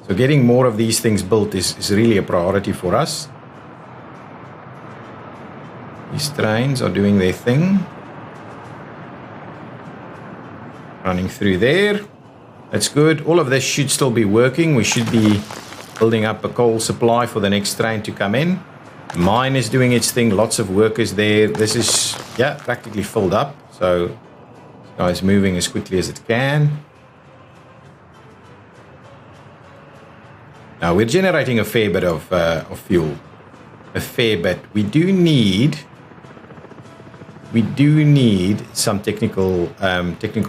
So getting more of these things built is really a priority for us. These trains are doing their thing. Running through there. That's good. All of this should still be working. We should be building up a coal supply for the next train to come in. Mine is doing its thing. Lots of workers there. This is, yeah, practically filled up. So this guy is moving as quickly as it can. Now we're generating a fair bit of fuel. A fair bit. We do need some technical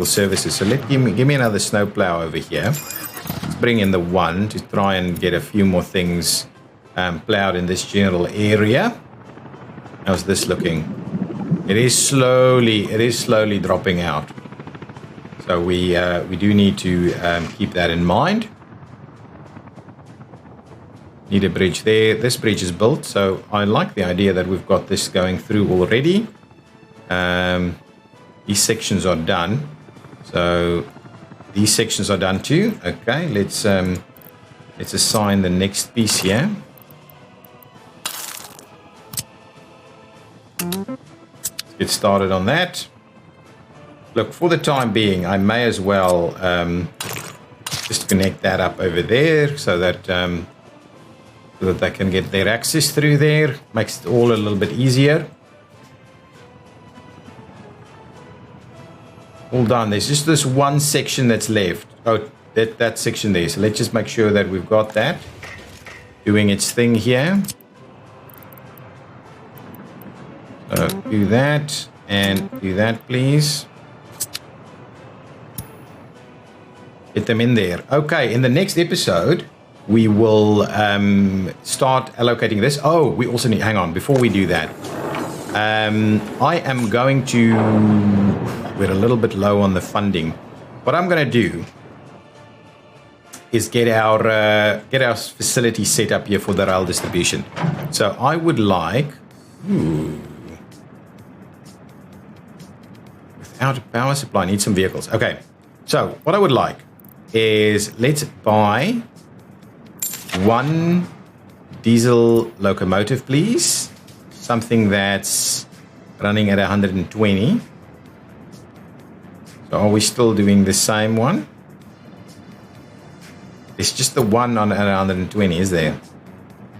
services. So give me another snowplow over here. Let's bring in the one to try and get a few more things plowed in this general area. How's this looking? It is slowly dropping out. So we do need to keep that in mind. Need a bridge there. This bridge is built, so I like the idea that we've got this going through already. These sections are done, so these sections are done too. Okay, let's assign the next piece here. Let's get started on that. Look, for the time being, I may as well just connect that up over there so that they can get their access through there. Makes it all a little bit easier. All done. There's just this one section that's left. Oh, that section there. So let's just make sure that we've got that doing its thing here. So do that and do that, please. Get them in there. Okay, in the next episode, we will start allocating this. Oh, we also need, hang on, before we do that. I am going to, we're a little bit low on the funding. What I'm going to do is get our facility set up here for the rail distribution. So I would like, without a power supply, I need some vehicles. Okay, so what I would like is let's buy one diesel locomotive, please. Something that's running at 120. So are we still doing the same one? It's just the one on at 120, is there?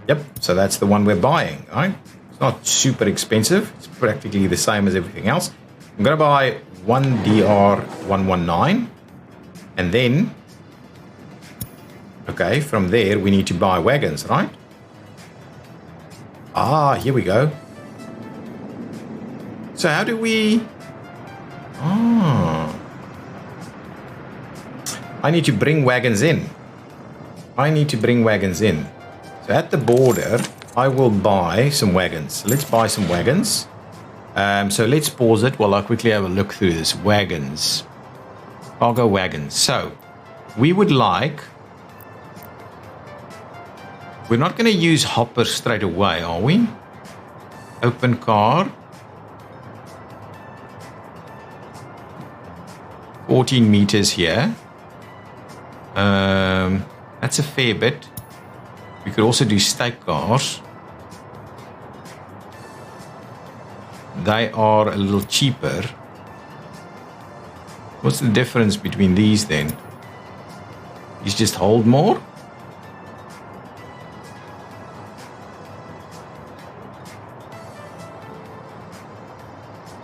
Yep, so that's the one we're buying, right? It's not super expensive. It's practically the same as everything else. I'm going to buy one DR119. And then, okay, from there we need to buy wagons, right? Ah, here we go. So how do we... Ah. I need to bring wagons in. So at the border, I will buy some wagons. So let's buy some wagons. So let's pause it while I quickly have a look through this. Wagons. Cargo wagons. So we would like... We're not going to use hopper straight away, are we? Open car. 14 meters here. That's a fair bit. We could also do stake cars. They are a little cheaper. What's the difference between these then? These just hold more?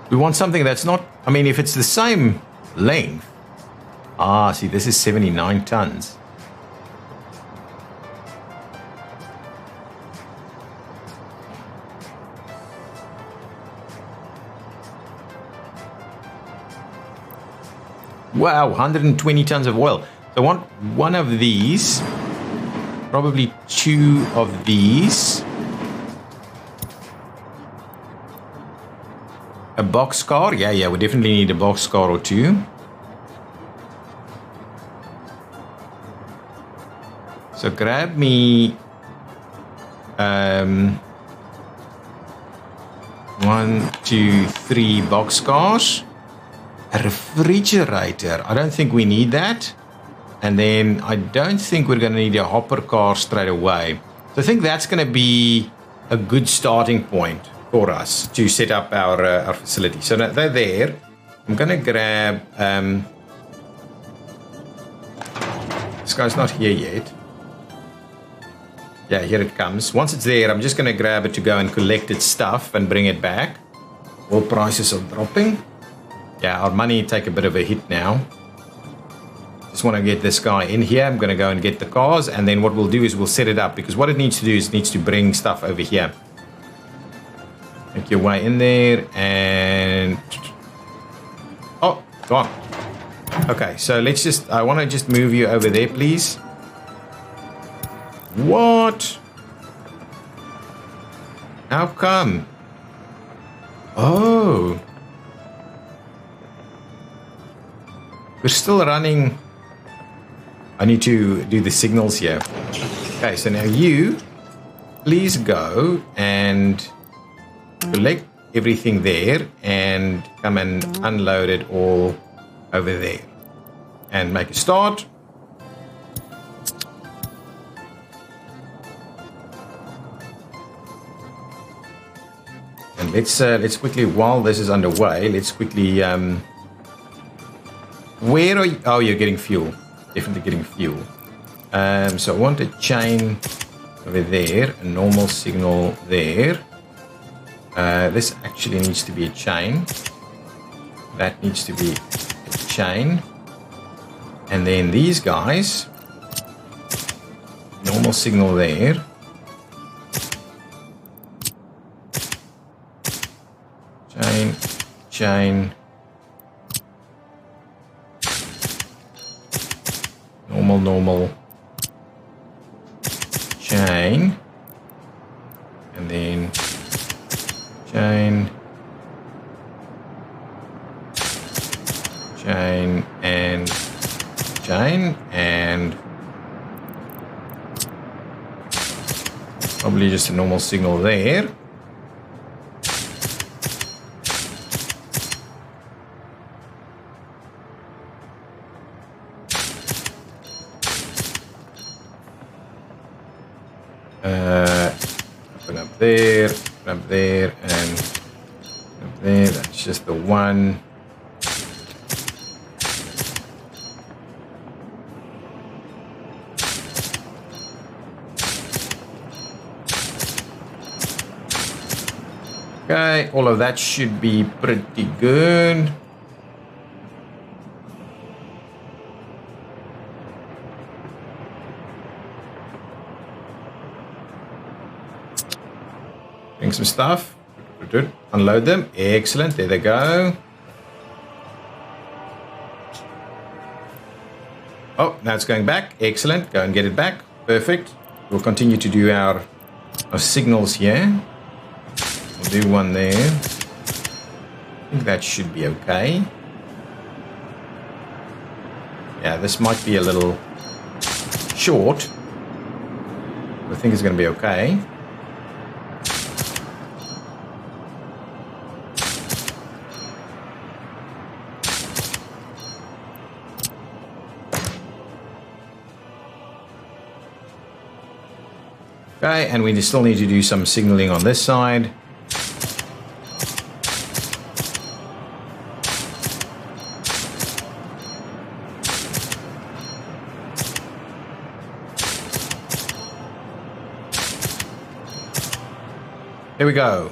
We want something that's not... I mean, if it's the same length... Ah, see, this is 79 tons. Wow, 120 tons of oil. So I want one of these, probably two of these. A boxcar? Yeah, we definitely need a boxcar or two. So grab me 1, 2, 3 boxcars. A refrigerator. I don't think we need that. And then I don't think we're going to need a hopper car straight away. So I think that's going to be a good starting point for us to set up our facility. So now they're there. I'm going to grab... this guy's not here yet. Yeah, here it comes. Once it's there, I'm just going to grab it to go and collect its stuff and bring it back. All prices are dropping. Yeah, our money take a bit of a hit now. Just want to get this guy in here. I'm going to go and get the cars. And then what we'll do is we'll set it up. Because what it needs to do is it needs to bring stuff over here. Make your way in there. And... oh, go on. Okay, so let's just... I want to just move you over there, please. What? How come? Oh. We're still running. I need to do the signals here. Okay, so now you please go and collect everything there and come and unload it all over there. And make a start. And let's quickly, while this is underway, let's quickly where are you? Oh, you're getting fuel. Definitely getting fuel. So I want a chain over there, a normal signal there. This actually needs to be a chain. That needs to be a chain. And then these guys, normal signal there. Chain. Normal. Chain. And then chain. And chain. And probably just a normal signal there. there, up there, and up there. That's just the one. Okay, all of that should be pretty good. Bring some stuff. Unload them. Excellent. There they go. Oh, now it's going back. Excellent. Go and get it back. Perfect. We'll continue to do our signals here. We'll do one there. I think that should be okay. Yeah, this might be a little short. I think it's going to be okay. Okay, and we still need to do some signaling on this side. There we go.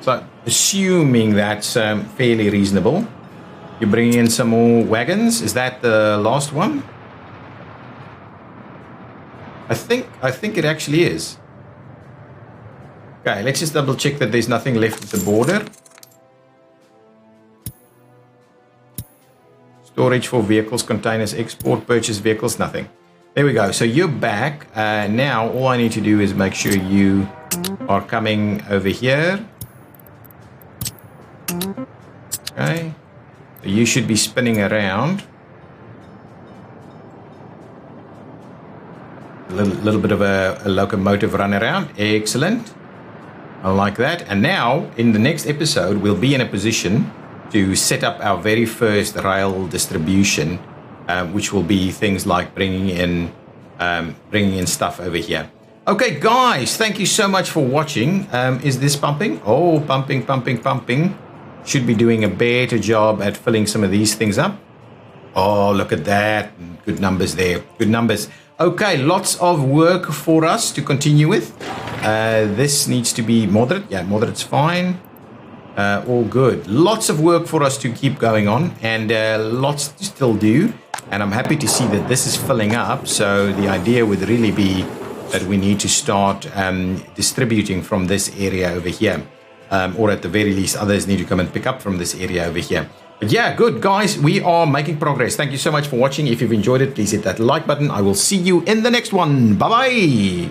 So, assuming that's fairly reasonable, you bring in some more wagons. Is that the last one? I think it actually is. Okay, let's just double check that there's nothing left at the border. Storage for vehicles, containers, export, purchase vehicles, nothing. There we go. So you're back. Now all I need to do is make sure you are coming over here. Okay. So you should be spinning around. A little bit of a locomotive run around. Excellent. I like that. And now, in the next episode, we'll be in a position to set up our very first rail distribution, which will be things like bringing in stuff over here. Okay, guys, thank you so much for watching. Is this pumping? Oh, pumping. Should be doing a better job at filling some of these things up. Oh, look at that. Good numbers there. Good numbers. Okay, lots of work for us to continue with. This needs to be moderate. Yeah, moderate's fine. All good. Lots of work for us to keep going on, and lots to still do. And I'm happy to see that this is filling up. So the idea would really be that we need to start distributing from this area over here. Or at the very least, others need to come and pick up from this area over here. But yeah, good, guys. We are making progress. Thank you so much for watching. If you've enjoyed it, please hit that like button. I will see you in the next one. Bye-bye.